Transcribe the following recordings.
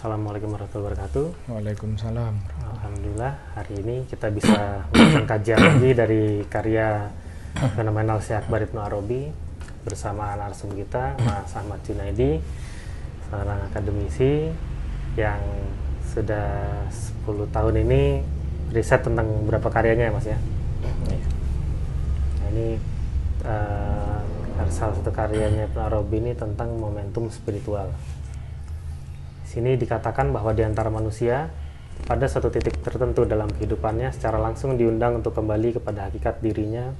Assalamualaikum warahmatullahi wabarakatuh. Waalaikumsalam. Alhamdulillah hari ini kita bisa melakukan kajian lagi dari karya fenomenal Syekh Akbar Ibnu Arabi bersama narasumber kita Mas Ahmad Junaidi, seorang akademisi yang sudah 10 tahun ini riset tentang beberapa karyanya ya Mas ya. Nah, ini salah satu karyanya Ibnu Arabi ini tentang momentum spiritual. Sini dikatakan bahwa di antara manusia pada satu titik tertentu dalam kehidupannya secara langsung diundang untuk kembali kepada hakikat dirinya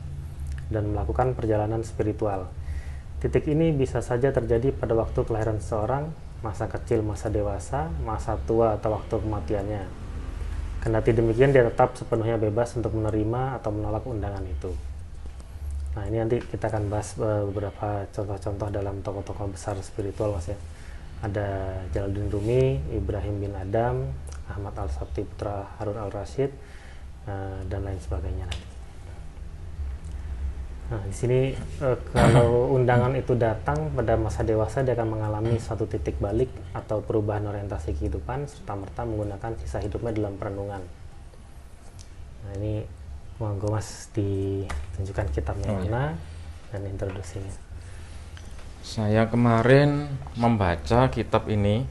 dan melakukan perjalanan spiritual. Titik ini bisa saja terjadi pada waktu kelahiran seseorang, masa kecil, masa dewasa, masa tua, atau waktu kematiannya. Kendati demikian dia tetap sepenuhnya bebas untuk menerima atau menolak undangan itu. Nah, ini nanti kita akan bahas beberapa contoh-contoh dalam tokoh-tokoh besar spiritual Mas ya. Ada Jalaluddin Rumi, Ibrahim bin Adam, Ahmad Al-Sabti putra Harun Al-Rasyid, dan lain sebagainya nanti. Nah, di sini kalau undangan itu datang pada masa dewasa, dia akan mengalami suatu titik balik atau perubahan orientasi kehidupan serta-merta menggunakan sisa hidupnya dalam perenungan. Nah, ini monggo Mas ditunjukkan kitabnya mana dan introduksinya. Saya kemarin membaca kitab ini,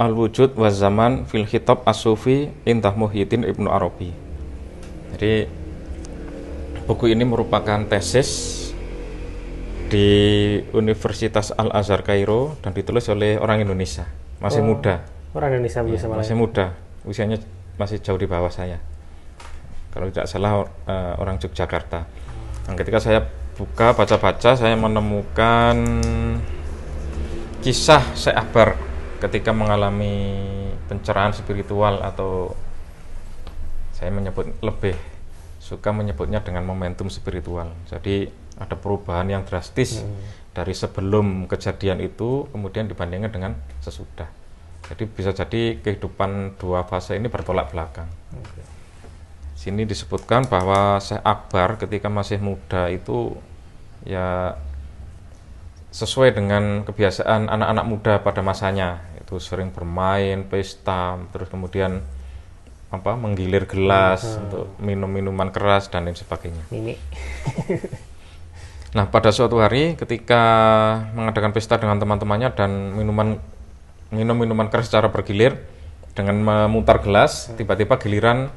Al-Wujud wa Zaman fil Khitab As-Sufi Indah Muhyiddin Ibnu Arabi. Jadi buku ini merupakan tesis di Universitas Al-Azhar Kairo dan ditulis oleh orang Indonesia. Masih muda. Orang Indonesia bisa masih muda. Usianya masih jauh di bawah saya. Kalau tidak salah orang Yogyakarta. Dan ketika saya baca-baca, saya menemukan kisah Syekh Akbar ketika mengalami pencerahan spiritual, atau saya lebih suka menyebutnya dengan momentum spiritual. Jadi ada perubahan yang drastis dari sebelum kejadian itu kemudian dibandingkan dengan sesudah. Jadi bisa jadi kehidupan dua fase ini bertolak belakang. Sini disebutkan bahwa Syekh Akbar ketika masih muda itu ya sesuai dengan kebiasaan anak-anak muda pada masanya, itu sering bermain, pesta, terus kemudian menggilir gelas untuk minum minuman keras dan lain sebagainya. Nah, pada suatu hari ketika mengadakan pesta dengan teman-temannya dan minum minuman keras secara bergilir dengan memutar gelas, tiba-tiba giliran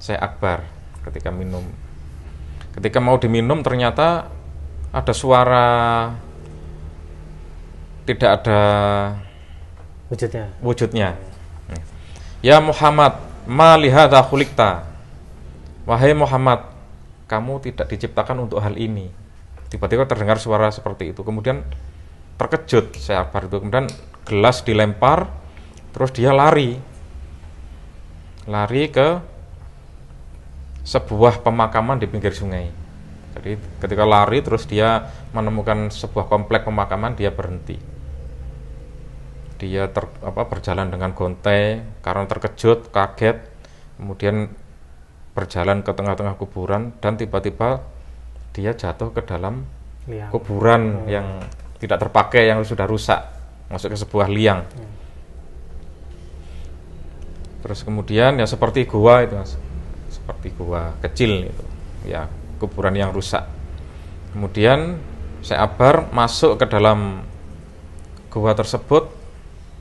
Syekh Akbar ketika minum. Ketika mau diminum ternyata ada suara, tidak ada wujudnya. Ya Muhammad, ma lihadza khuliqta. Wahai Muhammad, kamu tidak diciptakan untuk hal ini. Tiba-tiba terdengar suara seperti itu. Kemudian terkejut Syekh Akbar itu. Kemudian gelas dilempar, terus dia lari ke sebuah pemakaman di pinggir sungai. Jadi ketika lari terus dia menemukan sebuah komplek pemakaman, dia berhenti. Dia berjalan dengan gontai karena terkejut, kaget. Kemudian berjalan ke tengah-tengah kuburan dan tiba-tiba dia jatuh ke dalam kuburan yang tidak terpakai, yang sudah rusak, masuk ke sebuah liang. Terus kemudian ya seperti gua itu Mas. Seperti gua kecil itu, ya kuburan yang rusak. Kemudian Syekh Akbar masuk ke dalam gua tersebut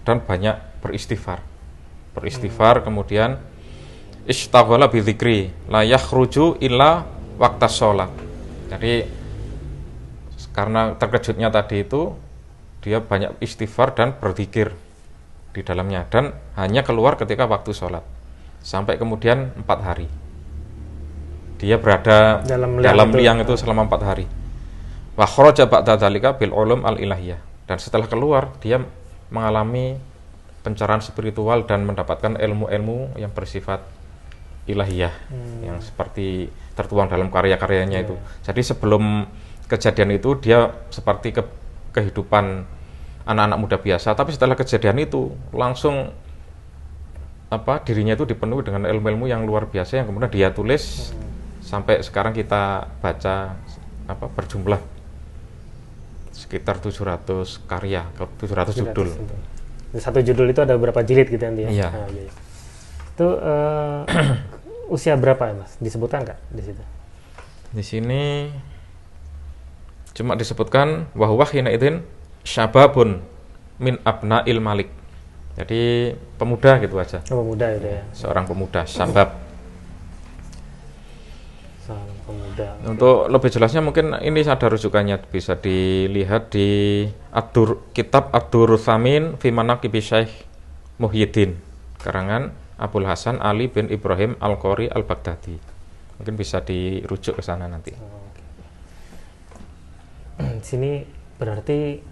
dan banyak beristighfar. Kemudian ishtaghala bi dzikri la yakhruju illa waqtas shalah. Jadi karena terkejutnya tadi itu, dia banyak istighfar dan berzikir di dalamnya dan hanya keluar ketika waktu sholat. Sampai kemudian 4 hari dia berada dalam liang itu selama 4 hari. Wa kharaja ba'da dzalika bil ulum al ilahiyah, dan setelah keluar dia mengalami pencerahan spiritual dan mendapatkan ilmu-ilmu yang bersifat ilahiyah yang seperti tertuang dalam karya-karyanya itu. Jadi sebelum kejadian itu dia seperti kehidupan anak-anak muda biasa, tapi setelah kejadian itu langsung dirinya itu dipenuhi dengan ilmu-ilmu yang luar biasa yang kemudian dia tulis sampai sekarang kita baca berjumlah sekitar 700 karya, 700 judul. Satu judul itu ada berapa jilid gitu nanti ya? Iya. Nah, iya. Itu usia berapa ya Mas? Disebutkan nggak di situ? Di sini cuma disebutkan wahwa hina idzin syababun min abnail malik. Jadi pemuda gitu aja. Oh, pemuda itu ya. Seorang pemuda, syabab. Seorang pemuda. Untuk lebih jelasnya mungkin ini ada rujukannya, bisa dilihat di kitab Ad-Durrus Tsamin fi Manaqib Syekh Muhyiddin karangan Abul Hasan Ali bin Ibrahim Al-Qori Al-Baghdadi. Mungkin bisa dirujuk ke sana nanti. Sini berarti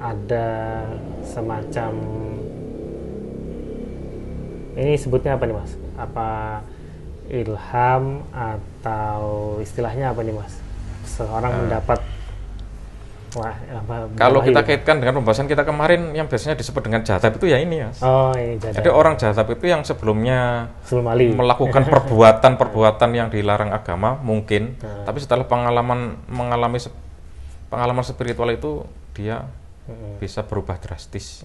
ada semacam, ini sebutnya apa nih Mas? Apa ilham atau istilahnya apa nih Mas? Seorang mendapat kalau kita kaitkan dengan pembahasan kita kemarin yang biasanya disebut dengan jazab itu ya ini ya. Oh, ini jazab. Jadi orang jazab itu yang sebelum melakukan perbuatan yang dilarang agama mungkin, tapi setelah mengalami pengalaman spiritual itu dia bisa berubah drastis.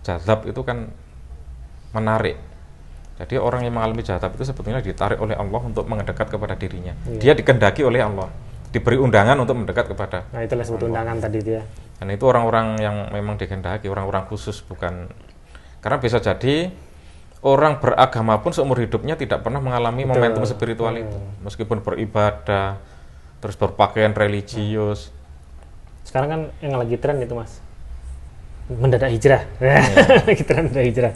Jazab itu kan menarik. Jadi orang yang mengalami jazab itu sebetulnya ditarik oleh Allah untuk mendekat kepada dirinya. Dia dikendaki oleh Allah, diberi undangan untuk mendekat kepada. Nah, itulah sebut undangan tadi dia. Dan itu orang-orang yang memang dikehendaki, orang-orang khusus, bukan karena bisa jadi orang beragama pun seumur hidupnya tidak pernah mengalami momentum spiritual itu, meskipun beribadah, terus berpakaian religius. Sekarang kan yang lagi tren itu Mas, mendadak hijrah. Lagi tren mendadak hijrah.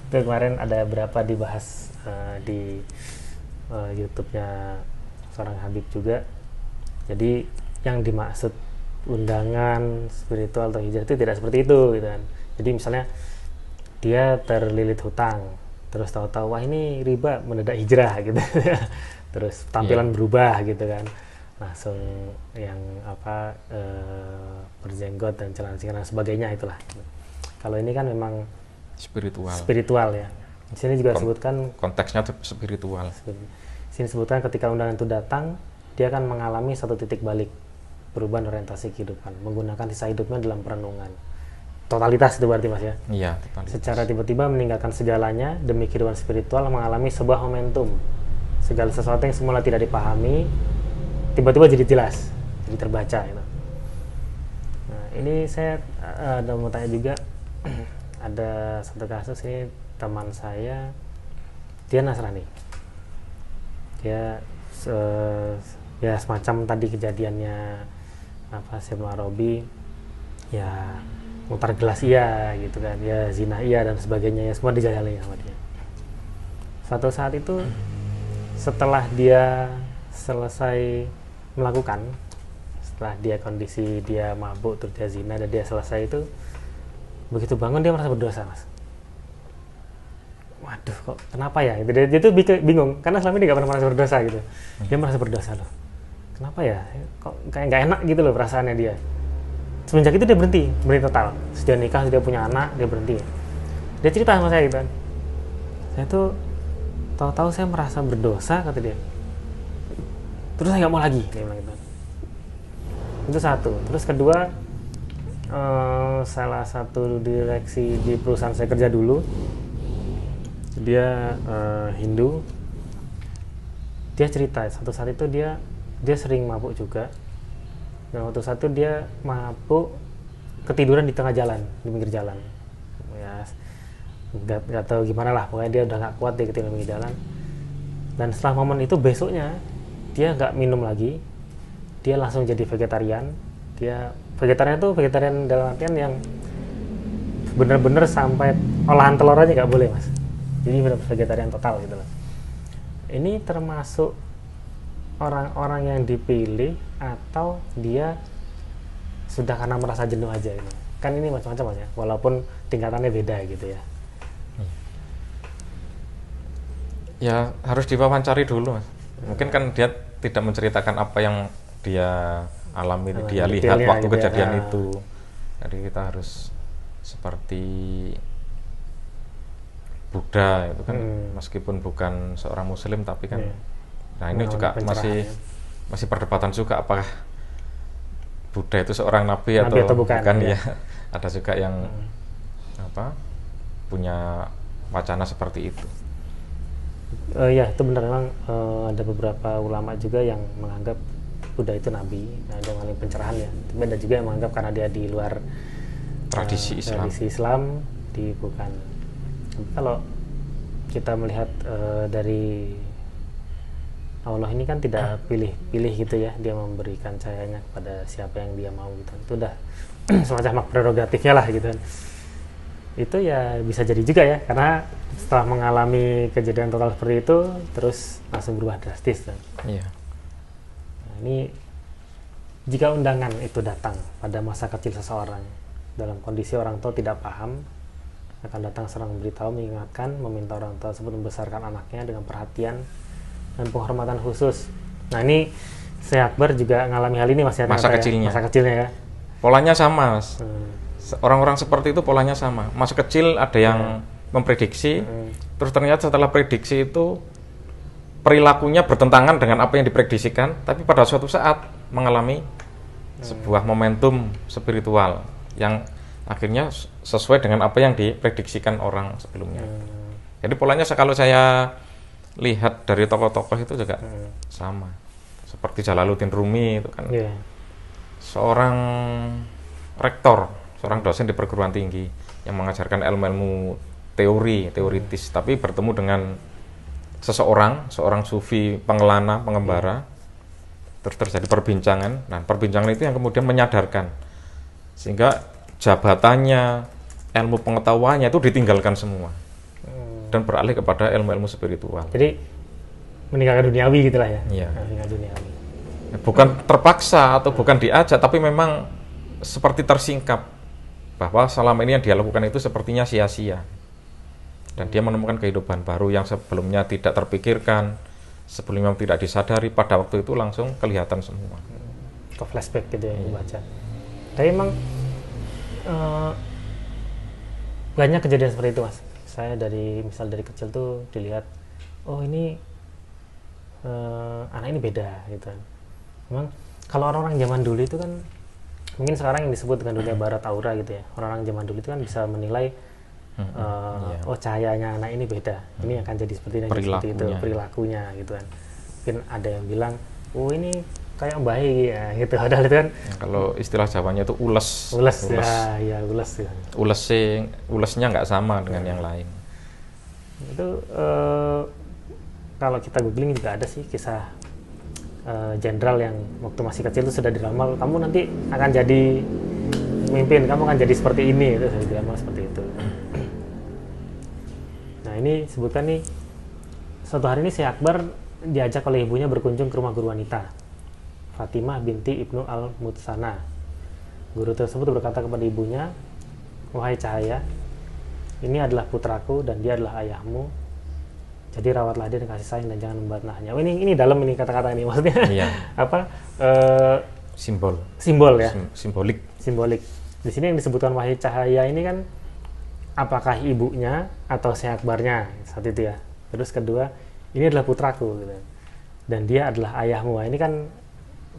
Itu kemarin ada berapa dibahas di YouTube-nya seorang Habib juga. Jadi yang dimaksud undangan spiritual atau hijrah itu tidak seperti itu gitu kan. Jadi misalnya dia terlilit hutang, terus tahu-tahu wah ini riba, mendadak hijrah gitu. Terus tampilan berubah gitu kan. Langsung yang berjenggot dan celana singlet dan sebagainya itulah. Kalau ini kan memang spiritual ya. Di sini juga disebutkan konteksnya spiritual. Di sini disebutkan ketika undangan itu datang, dia akan mengalami satu titik balik perubahan orientasi kehidupan, menggunakan sisa hidupnya dalam perenungan. Totalitas itu berarti Mas ya? Iya, totalitas. Secara tiba-tiba meninggalkan segalanya demi kehidupan spiritual, mengalami sebuah momentum. Segala sesuatu yang semula tidak dipahami tiba-tiba jadi jelas, jadi terbaca gitu. Nah, ini saya ada mau tanya juga. Ada satu kasus ini, teman saya dia Nasrani, dia ya semacam tadi kejadiannya Syekh Arabi ya, mutar gelas iya gitu kan, ya zina iya dan sebagainya, ya semua dijalani sama dia. Suatu saat itu setelah dia selesai melakukan, setelah dia kondisi dia mabuk terus dia zina dan dia selesai itu, begitu bangun dia merasa berdosa Mas. Waduh, kok kenapa ya? Dia tuh bingung karena selama ini nggak pernah merasa berdosa gitu. Dia merasa berdosa loh. Kenapa ya? Kok kayak nggak enak gitu loh perasaannya dia. Semenjak itu dia berhenti total. Sudah nikah, sudah punya anak, dia berhenti. Dia cerita sama saya gitu kan. Saya tuh tahu-tahu saya merasa berdosa kata dia. Terus saya nggak mau lagi, dia bilang gitu. Itu satu. Terus kedua, salah satu direksi di perusahaan saya kerja dulu, dia Hindu. Dia cerita satu saat itu dia sering mabuk juga. Dan waktu satu dia mabuk ketiduran di tengah jalan, di pinggir jalan. Ya nggak tahu gimana lah, pokoknya dia udah nggak kuat, dia ketiduran di pinggir jalan. Dan setelah momen itu besoknya dia nggak minum lagi, dia langsung jadi vegetarian. Dia vegetarian itu vegetarian dalam artian yang benar-benar sampai olahan telur aja nggak boleh Mas. Jadi benar vegetarian total gitu loh. Ini termasuk orang-orang yang dipilih atau dia sudah karena merasa jenuh aja gitu. Kan ini macam-macam ya, walaupun tingkatannya beda gitu ya. Ya harus diwawancari dulu Mas. Mungkin kan dia tidak menceritakan apa yang dia alami, dia lihat waktu gitu kejadian ya. Itu. Jadi kita harus seperti Buddha itu kan, meskipun bukan seorang muslim tapi kan nah ini juga masih perdebatan juga, apakah Buddha itu seorang nabi, Nabi atau bukan, ya. Ada juga yang punya wacana seperti itu. Ya itu benar, memang ada beberapa ulama juga yang menganggap Buddha itu nabi. Nah, dia mengalami pencerahan ya. Tapi ada juga yang menganggap karena dia di luar tradisi Islam bukan. Kalau kita melihat dari Allah ini kan tidak pilih-pilih gitu ya, dia memberikan cahayanya kepada siapa yang dia mau gitu. Itu udah semacam hak prerogatifnya lah gitu kan. Itu ya bisa jadi juga ya, karena setelah mengalami kejadian total seperti itu terus langsung berubah drastis kan. Iya. Nah, ini jika undangan itu datang pada masa kecil seseorang dalam kondisi orang tua tidak paham, akan datang seorang memberitahu, mengingatkan, meminta orang tua tersebut membesarkan anaknya dengan perhatian dan penghormatan khusus. Nah, ini Syekh Akbar juga ngalami hal ini Mas ya, masa kecilnya. Masa kecilnya ya. Polanya sama, Mas. Orang-orang seperti itu polanya sama. Masa kecil ada yang memprediksi, terus ternyata setelah prediksi itu perilakunya bertentangan dengan apa yang diprediksikan, tapi pada suatu saat mengalami sebuah momentum spiritual yang akhirnya sesuai dengan apa yang diprediksikan orang sebelumnya. Jadi polanya kalau saya lihat dari tokoh-tokoh itu juga sama. Seperti Jalaluddin Rumi itu kan seorang rektor, seorang dosen di perguruan tinggi yang mengajarkan ilmu-ilmu teoritis, tapi bertemu dengan seorang sufi pengelana, pengembara, terus terjadi perbincangan. Nah, perbincangan itu yang kemudian menyadarkan, sehingga jabatannya, ilmu pengetahuannya itu ditinggalkan semua dan beralih kepada ilmu-ilmu spiritual. Jadi meninggalkan duniawi gitulah ya. Iya. Meninggalkan duniawi. Bukan terpaksa atau bukan diajak, tapi memang seperti tersingkap bahwa selama ini yang dia lakukan itu sepertinya sia-sia. Dan dia menemukan kehidupan baru yang sebelumnya tidak terpikirkan, sebelumnya tidak disadari, pada waktu itu langsung kelihatan semua. Ke flashback gitu yang dibaca. Tapi emang banyak kejadian seperti itu Mas. Saya dari kecil tuh dilihat, oh ini anak ini beda gitu kan. Memang kalau orang-orang zaman dulu itu kan, mungkin sekarang yang disebut dengan dunia barat aura gitu ya, orang-orang zaman dulu itu kan bisa menilai oh cahayanya anak ini beda, ini akan jadi seperti ini, seperti itu perilakunya gitu kan. Mungkin ada yang bilang, oh ini kayak baik ya gitu, padahal itu kan kalau istilah Jawanya itu ules. Ya ules ya. Ulesnya nggak sama dengan yang lain. Itu kalau kita googling juga ada sih kisah jenderal yang waktu masih kecil itu sudah diramal, kamu nanti akan jadi pemimpin, kamu akan jadi seperti ini, itu sudah diramal seperti itu. Nah, ini sebutkan nih, suatu hari ini Syekh Akbar diajak oleh ibunya berkunjung ke rumah guru wanita, Fatimah binti Ibnu Al-Mutsana. Guru tersebut berkata kepada ibunya, wahai Cahaya, ini adalah putraku dan dia adalah ayahmu. Jadi rawatlah dia dengan kasih sayang dan jangan membatnahnya. Oh, ini dalam ini kata-kata ini maksudnya. Iya. Apa? Simbol ya. Simbolik. Di sini yang disebutkan wahai Cahaya ini kan apakah ibunya atau Syekh Akbarnya saat itu ya. Terus kedua, ini adalah putraku gitu. Dan dia adalah ayahmu. Ini kan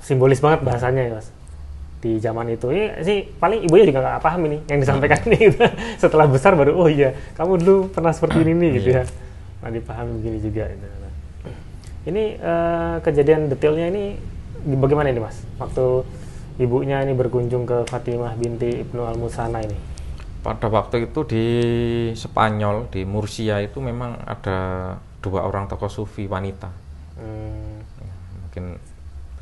simbolis banget bahasanya ya, Mas. Di zaman itu ini sih paling ibunya juga nggak paham ini yang disampaikan ini gitu. Setelah besar baru, oh iya, kamu dulu pernah seperti ini nih gitu ya. Nah, dipahami begini juga gitu. Ini kejadian detailnya ini bagaimana ini Mas? Waktu ibunya ini berkunjung ke Fatimah binti Ibnu Al-Mutsana ini. Pada waktu itu di Spanyol, di Murcia itu memang ada 2 orang tokoh sufi wanita. Ya, mungkin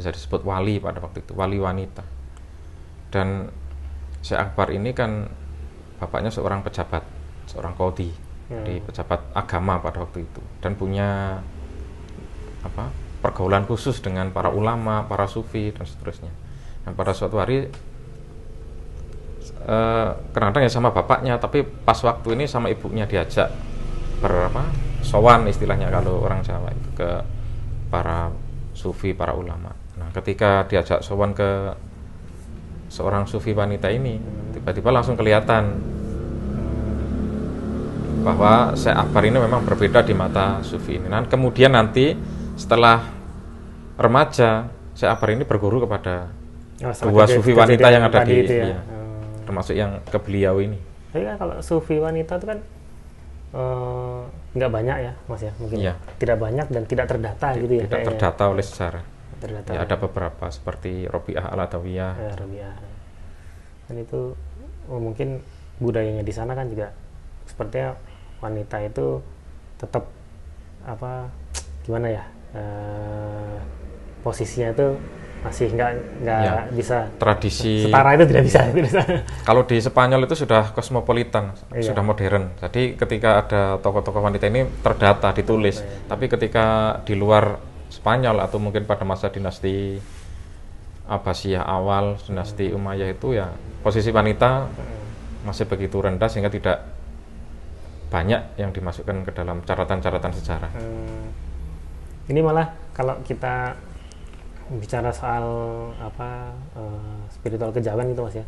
bisa disebut wali pada waktu itu, wali wanita. Dan Syekh Akbar ini kan bapaknya seorang pejabat, seorang qadhi di pejabat agama pada waktu itu, dan punya pergaulan khusus dengan para ulama, para sufi dan seterusnya. Dan pada suatu hari kadang-kadang ya sama bapaknya, tapi pas waktu ini sama ibunya diajak sowan istilahnya kalau orang Jawa itu ke para sufi, para ulama. Nah, ketika diajak sowan ke seorang sufi wanita ini, tiba-tiba langsung kelihatan bahwa Syekh Akbar ini memang berbeda di mata sufi ini. Dan kemudian nanti setelah remaja, Syekh Akbar ini berguru kepada dua sufi wanita yang ada di itu ya. iya, termasuk yang ke beliau ini. Tapi kan kalau sufi wanita itu kan nggak banyak ya Mas ya, mungkin Iya. tidak banyak dan tidak terdata gitu ya. Tidak terdata oleh sejarah. Terdata. Ya, ada beberapa seperti Robiah Al-Adawiyah. Ya, Rabi'ah. Dan itu mungkin budayanya di sana kan juga sepertinya wanita itu tetap apa gimana ya, posisinya itu masih nggak Ya, bisa tradisi setara, itu tidak bisa. kalau di Spanyol itu sudah kosmopolitan, Iya. sudah modern. Jadi ketika ada tokoh-tokoh wanita ini terdata, ditulis. Tapi ketika di luar Spanyol atau mungkin pada masa dinasti Abbasiyah awal, dinasti Umayyah itu ya posisi wanita masih begitu rendah sehingga tidak banyak yang dimasukkan ke dalam catatan-catatan sejarah. Ini malah kalau kita bicara soal apa spiritual kejawen itu Mas ya,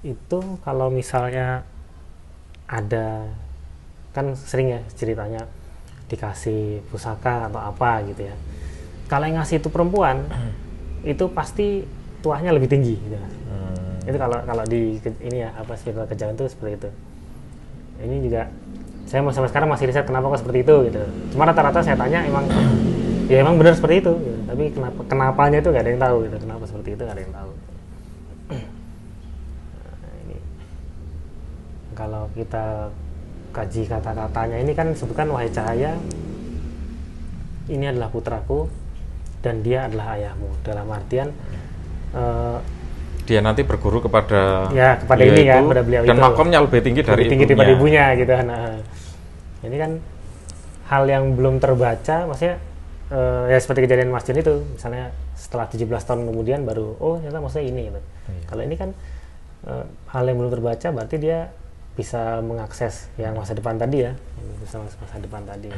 itu kalau misalnya ada, kan sering ya ceritanya dikasih pusaka atau apa gitu ya, kalau yang ngasih itu perempuan itu pasti tuahnya lebih tinggi gitu Mas. Itu kalau di ini ya apa spiritual kejawen itu seperti itu. Ini juga saya sampai sekarang masih riset kenapa kok seperti itu gitu. Cuma rata-rata saya tanya emang benar seperti itu gitu. Tapi kenapanya itu nggak ada yang tahu gitu. Kenapa seperti itu nggak ada yang tahu. Nah, ini kalau kita kaji kata-katanya ini kan sebutkan wahai cahaya, ini adalah putraku dan dia adalah ayahmu, dalam artian Dia nanti berguru kepada kepada ini kan, kepada beliau dan itu, makomnya lebih tinggi dari daripada ibunya gitu. Nah, ini kan hal yang belum terbaca, maksudnya ya seperti kejadian Mas Jun itu, misalnya setelah 17 tahun kemudian baru ternyata maksudnya ini gitu. Kalau ini kan hal yang belum terbaca, berarti dia bisa mengakses yang masa depan tadi ya, bisa masa depan tadi.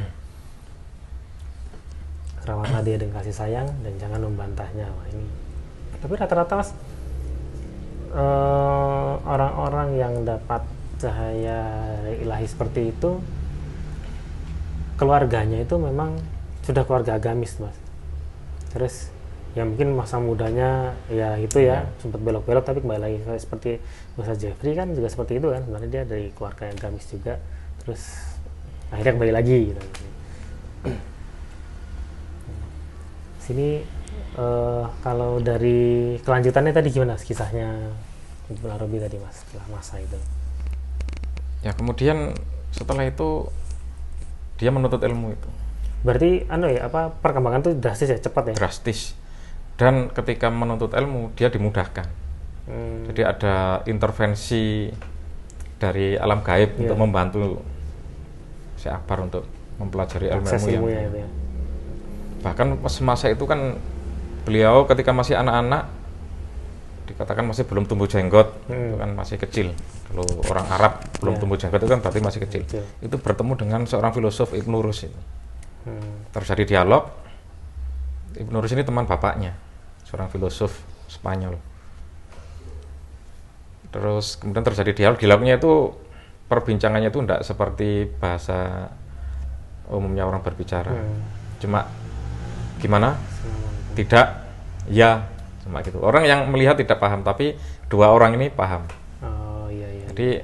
Rawatlah dia dengan kasih sayang dan jangan membantahnya. Wah, ini tapi rata-rata Mas, orang-orang yang dapat cahaya ilahi seperti itu keluarganya itu memang sudah keluarga agamis Mas. Terus ya mungkin masa mudanya ya itu ya sempat belok-belok, tapi kembali lagi seperti Ustaz Jeffrey kan juga seperti itu kan, sebenarnya dia dari keluarga yang agamis juga, terus akhirnya kembali lagi gitu. Sini kalau dari kelanjutannya tadi gimana kisahnya Ibnu Arabi tadi Mas, setelah masa itu? Ya kemudian setelah itu dia menuntut ilmu itu. Berarti perkembangan tuh drastis ya, cepat ya? Drastis. Dan ketika menuntut ilmu dia dimudahkan. Jadi ada intervensi dari alam gaib untuk membantu si Akbar untuk mempelajari ilmu-ilmu yang itu ya. Bahkan semasa itu kan beliau ketika masih anak-anak dikatakan masih belum tumbuh jenggot, itu kan masih kecil. Kalau orang Arab belum tumbuh jenggot itu kan berarti masih kecil. Itu bertemu dengan seorang filosof Ibnu Rus itu. Terjadi dialog. Ibnu Rus ini teman bapaknya, seorang filosof Spanyol. Terus kemudian terjadi dialognya itu perbincangannya itu tidak seperti bahasa umumnya orang berbicara. Cuma gimana? Tidak, ya, cuma gitu. Orang yang melihat tidak paham, tapi dua orang ini paham. Iya. Jadi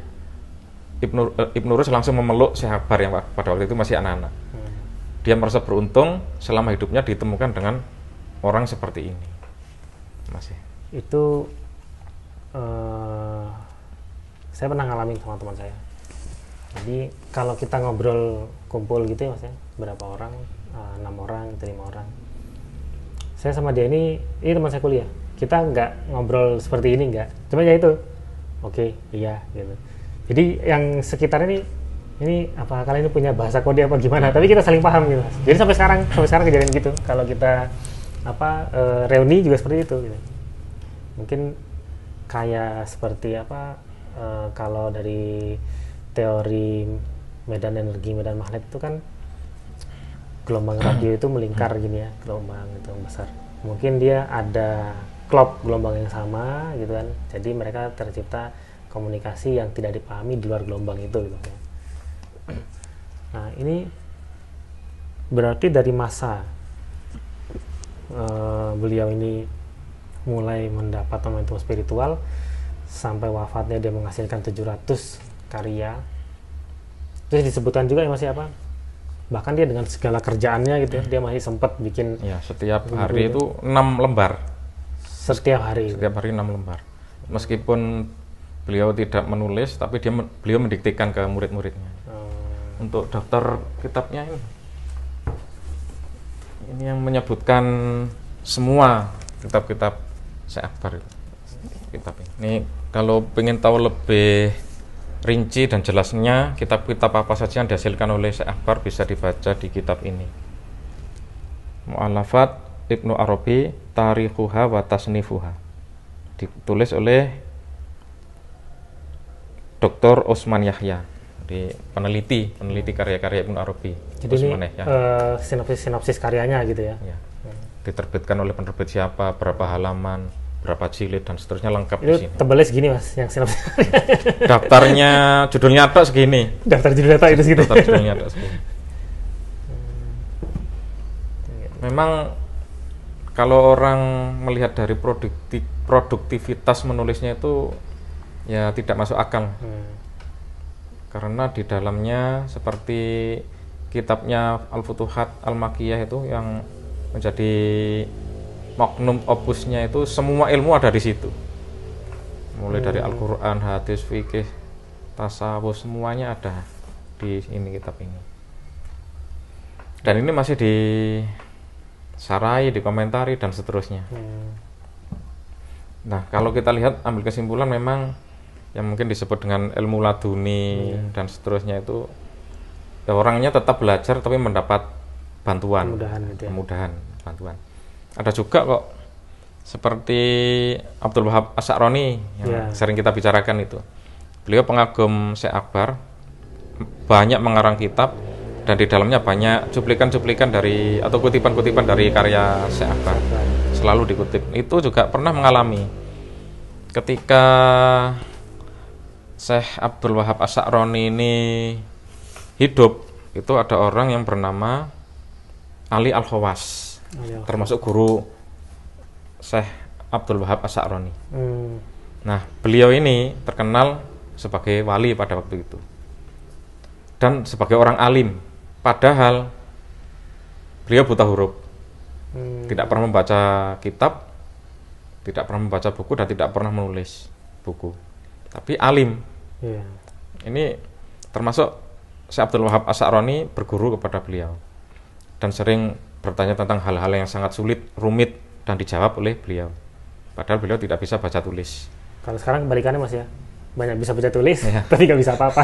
Ibnu Rus langsung memeluk Syekh Akbar yang pada waktu itu masih anak-anak. Dia merasa beruntung selama hidupnya ditemukan dengan orang seperti ini. Masih. Itu saya pernah ngalamin sama teman saya. Jadi kalau kita ngobrol kumpul gitu ya Mas ya, berapa orang, 6 orang, 5 orang. Saya sama dia ini teman saya kuliah. Kita nggak ngobrol seperti ini, nggak. Cuma ya itu, oke, iya gitu. Jadi yang sekitar ini apa kalian ini punya bahasa kode apa gimana? Tapi kita saling paham gitu. Jadi sampai sekarang kejadian gitu. Kalau kita reuni juga seperti itu. Gitu. Mungkin kayak seperti kalau dari teori medan energi, medan magnet itu kan gelombang radio itu melingkar gini ya, gelombang itu besar. Mungkin dia ada klop gelombang yang sama gitu kan. Jadi mereka tercipta komunikasi yang tidak dipahami di luar gelombang itu gitu. Nah, ini berarti dari masa beliau ini mulai mendapat momentum spiritual sampai wafatnya dia menghasilkan 700 karya. Terus disebutkan juga ya Mas apa? Bahkan dia dengan segala kerjaannya gitu ya, dia masih sempat bikin ya setiap hari itu 6 lembar. Setiap hari 6 lembar. Meskipun beliau tidak menulis, tapi beliau mendiktekan ke murid-muridnya. Untuk daftar kitabnya ini yang menyebutkan semua kitab-kitab Syekh Akbar itu. Kitab ini kalau pengen tahu lebih rinci dan jelasnya kitab-kitab apa saja yang dihasilkan oleh Syekh Akbar bisa dibaca di kitab ini. Mu'allafat Ibnu Arabi Tarikhuha wa Tasnifuha, ditulis oleh Dr. Osman Yahya, di peneliti karya-karya Ibnu Arabi. Jadi ini sinopsis karyanya gitu ya. Ya. Diterbitkan oleh penerbit siapa, berapa halaman, berapa jilid dan seterusnya lengkap itu di sini. Tebalnya segini Mas yang sinopsis. Daftarnya judulnya ada segini. Daftar judulnya itu segitu. Daftar judulnya ada segini. Memang kalau orang melihat dari produktivitas menulisnya itu ya tidak masuk akal. Karena di dalamnya seperti kitabnya Al-Futuhat Al-Makkiyah itu yang menjadi magnum opusnya itu semua ilmu ada di situ. Mulai dari Al-Qur'an, hadis, fikih, tasawuf semuanya ada di ini kitab ini. Dan ini masih disarai, dikomentari dan seterusnya. Nah, kalau kita lihat ambil kesimpulan memang yang mungkin disebut dengan ilmu laduni dan seterusnya itu ya, orangnya tetap belajar tapi mendapat bantuan, kemudahan, bantuan. Ada juga kok seperti Abdul Wahab As-Sa'roni yang sering kita bicarakan itu. Beliau pengagum Syekh Akbar, banyak mengarang kitab dan di dalamnya banyak cuplikan-cuplikan dari atau kutipan-kutipan dari karya Syekh Akbar. Selalu dikutip. Itu juga pernah mengalami ketika Syekh Abdul Wahab As-Sa'roni ini hidup, itu ada orang yang bernama Ali Al-Khawas, termasuk guru Syekh Abdul Wahab As-Sa'roni. Nah, beliau ini terkenal sebagai wali pada waktu itu dan sebagai orang alim, padahal beliau buta huruf, tidak pernah membaca kitab, tidak pernah membaca buku dan tidak pernah menulis buku, tapi alim. Ini termasuk Syekh Abdul Wahab As-Sa'roni berguru kepada beliau dan sering bertanya tentang hal-hal yang sangat sulit, rumit dan dijawab oleh beliau, padahal beliau tidak bisa baca tulis. Kalau sekarang kebalikannya Mas ya, banyak bisa baca tulis tapi nggak bisa apa-apa.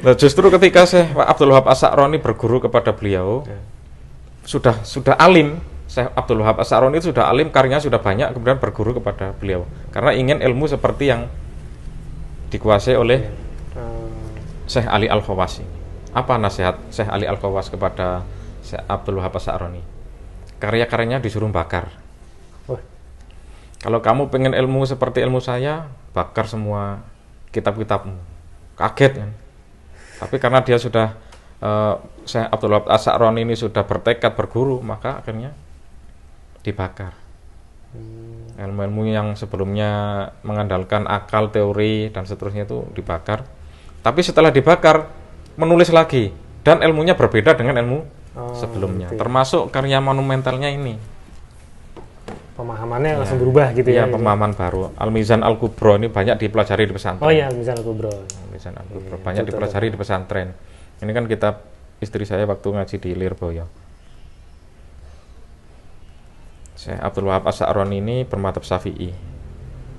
Nah, justru ketika Syekh Abdul Wahab As-Sa'roni berguru kepada beliau, sudah alim, Syekh Abdul Wahab As-Sa'roni itu sudah alim, karyanya sudah banyak, kemudian berguru kepada beliau karena ingin ilmu seperti yang dikuasai oleh Syekh Ali Al-Khawas ini. Apa nasihat Syekh Ali Al-Khawas kepada Syekh Abdul Wahab As-Sa'roni? Karya-karyanya disuruh bakar. Kalau kamu pengen ilmu seperti ilmu saya, bakar semua kitab-kitabmu. Kaget kan? Tapi karena dia sudah Syekh Abdul Wahab As-Sa'roni ini sudah bertekad berguru, maka akhirnya dibakar. Ilmu-ilmu yang sebelumnya mengandalkan akal, teori dan seterusnya itu dibakar. Tapi setelah dibakar menulis lagi dan ilmunya berbeda dengan ilmu sebelumnya. Termasuk karya monumentalnya ini. Pemahamannya langsung berubah gitu ya. Pemahaman baru. Al-Mizan Al-Kubro ini banyak dipelajari di pesantren. Oh iya, Al-Mizan Al-Kubro. Al-Mizan Al-Kubro banyak dipelajari di pesantren. Ini kan kitab istri saya waktu ngaji di Lirboyo. Syekh Abdul Wahab As-Sa'roni ini bermadzhab Syafi'i.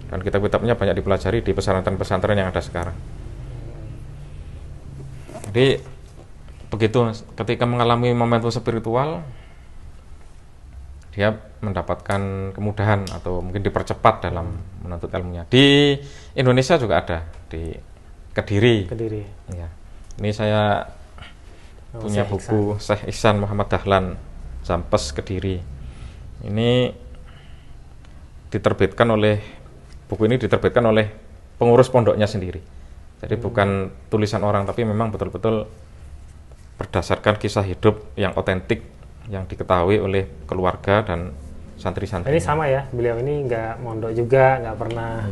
Dan kitab-kitabnya banyak dipelajari di pesantren-pesantren yang ada sekarang. Jadi begitu, ketika mengalami momentum spiritual, dia mendapatkan kemudahan atau mungkin dipercepat dalam menuntut ilmunya. Di Indonesia juga ada, di Kediri. Ya. Ini saya punya buku Syekh Ihsan Muhammad Dahlan, Zampes Kediri. Ini buku ini diterbitkan oleh pengurus pondoknya sendiri. Jadi bukan tulisan orang, tapi memang betul-betul berdasarkan kisah hidup yang otentik, yang diketahui oleh keluarga dan santri-santri. Ini sama ya, beliau ini nggak mondok juga, nggak pernah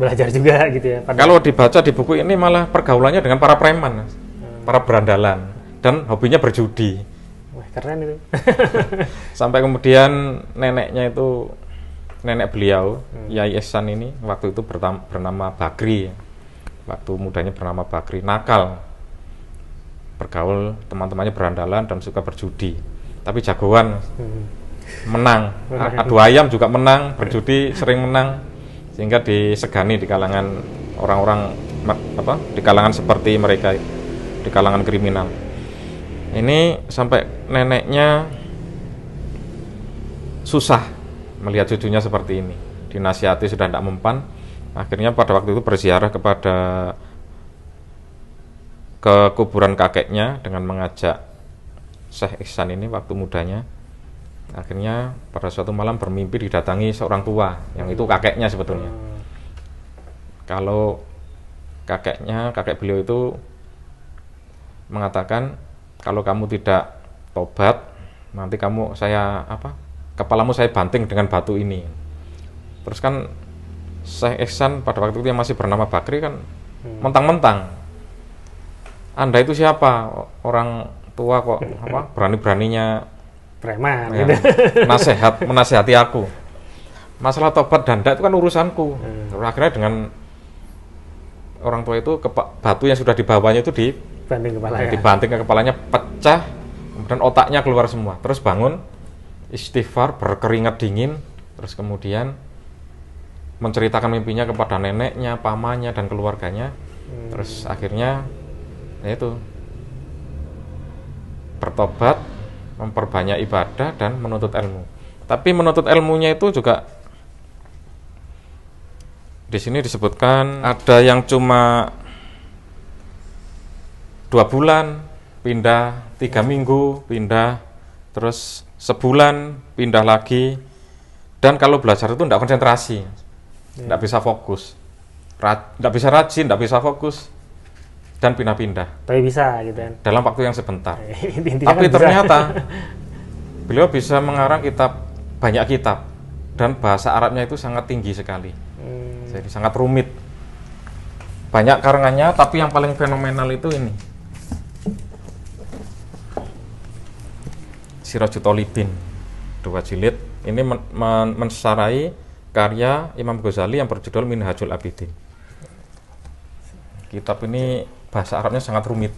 belajar juga gitu ya. Kalau dibaca di buku ini malah pergaulannya dengan para preman, para berandalan, dan hobinya berjudi. Wah, keren itu. Sampai kemudian nenek beliau, Yai Ihsan ini waktu itu bernama Bakri. Waktu mudanya bernama Bakri, nakal, bergaul, teman-temannya berandalan dan suka berjudi. Tapi jagoan, menang, adu ayam juga menang, berjudi sering menang, sehingga disegani di kalangan orang-orang di kalangan seperti mereka, di kalangan kriminal. Ini sampai neneknya susah melihat cucunya seperti ini, dinasihati sudah tidak mempan. Akhirnya pada waktu itu berziarah ke kuburan kakeknya dengan mengajak Syekh Ihsan ini waktu mudanya. Akhirnya pada suatu malam bermimpi didatangi seorang tua, yang itu kakeknya sebetulnya. Kalau kakek beliau itu mengatakan, kalau kamu tidak tobat, nanti kepalamu saya banting dengan batu ini. Terus kan Syekh Ihsan pada waktu itu yang masih bernama Bakri kan mentang-mentang, Anda itu siapa? Orang tua kok berani-beraninya preman ya, gitu. menasehati aku. Masalah tobat dan itu kan urusanku. Akhirnya dengan orang tua itu batu yang sudah dibawanya itu dibanting ke kepalanya, pecah, kemudian otaknya keluar semua. Terus bangun, istighfar, berkeringat dingin, terus kemudian menceritakan mimpinya kepada neneknya, pamannya, dan keluarganya. Terus akhirnya yaitu bertobat, memperbanyak ibadah, dan menuntut ilmu. Tapi menuntut ilmunya itu juga di sini disebutkan ada yang cuma 2 bulan pindah, 3 minggu pindah, terus sebulan pindah lagi. Dan kalau belajar itu tidak konsentrasi, tidak bisa fokus, tidak bisa rajin, tidak bisa fokus, dan pindah-pindah. Tapi bisa gitu kan. Dalam waktu yang sebentar. Tapi ternyata beliau bisa mengarang banyak kitab, dan bahasa Arabnya itu sangat tinggi sekali. Jadi sangat rumit. Banyak karangannya, tapi yang paling fenomenal itu ini. Sirajut Thalibin, 2 jilid. Ini mensarai karya Imam Ghazali yang berjudul Minhajul Abidin. Kitab ini bahasa Arabnya sangat rumit.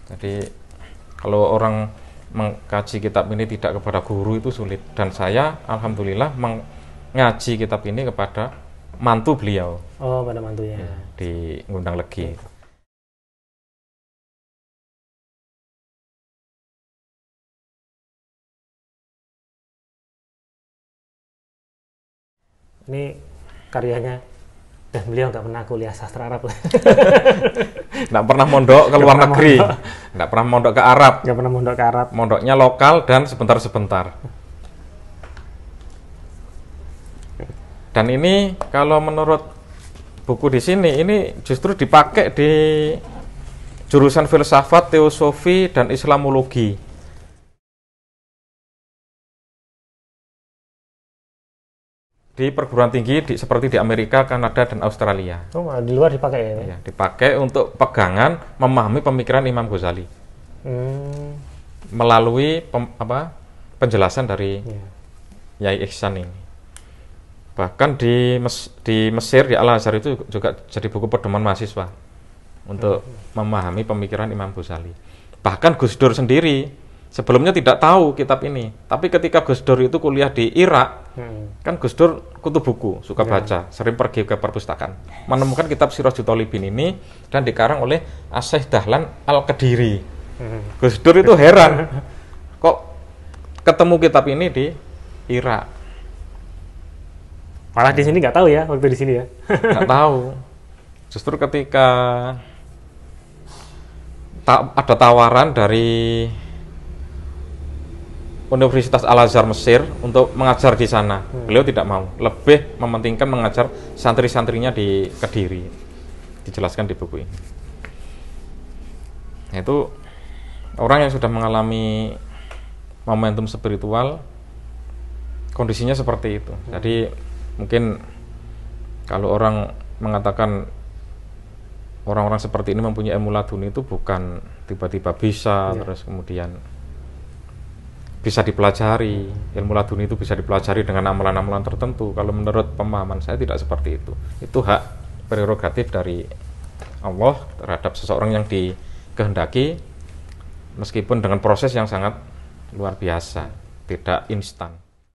Jadi kalau orang mengkaji kitab ini tidak kepada guru itu sulit. Dan saya alhamdulillah mengaji kitab ini kepada mantu beliau. Oh, pada mantunya. Ya, di Ngundang Legi. Ini karyanya, dan beliau nggak pernah kuliah sastra Arab. Nggak pernah mondok ke luar negeri, nggak pernah mondok ke Arab. Nggak pernah mondok ke Arab. Mondoknya lokal dan sebentar-sebentar. Dan ini kalau menurut buku di sini, ini justru dipakai di jurusan filsafat, teosofi, dan Islamologi. Di perguruan tinggi seperti di Amerika, Kanada, dan Australia. Oh, di luar dipakai ya? Ya, dipakai untuk pegangan memahami pemikiran Imam Ghazali melalui penjelasan dari Yai Ihsan ini. Bahkan di Mesir, di Al-Azhar itu juga jadi buku pedoman mahasiswa untuk memahami pemikiran Imam Ghazali. Bahkan Gus Dur sendiri sebelumnya tidak tahu kitab ini, tapi ketika Gus Dur itu kuliah di Irak, kan Gus Dur kutu buku, suka baca, sering pergi ke perpustakaan, menemukan kitab Sirajut Thalibin ini dan dikarang oleh Asy-Syaikh Dahlan Al-Qadiri. Gus Dur itu heran, kok ketemu kitab ini di Irak. Malah di sini nggak tahu ya, waktu di sini ya. Nggak tahu. Justru ketika ada tawaran dari Universitas Al-Azhar Mesir untuk mengajar di sana, beliau tidak mau, lebih mementingkan mengajar santri-santrinya di Kediri. Dijelaskan di buku ini. Itu orang yang sudah mengalami momentum spiritual kondisinya seperti itu. Jadi mungkin kalau orang mengatakan orang-orang seperti ini mempunyai ilmu laduni itu bukan tiba-tiba bisa terus kemudian bisa dipelajari. Ilmu laduni itu bisa dipelajari dengan amalan-amalan tertentu. Kalau menurut pemahaman saya tidak seperti itu. Itu hak prerogatif dari Allah terhadap seseorang yang dikehendaki, meskipun dengan proses yang sangat luar biasa, tidak instan.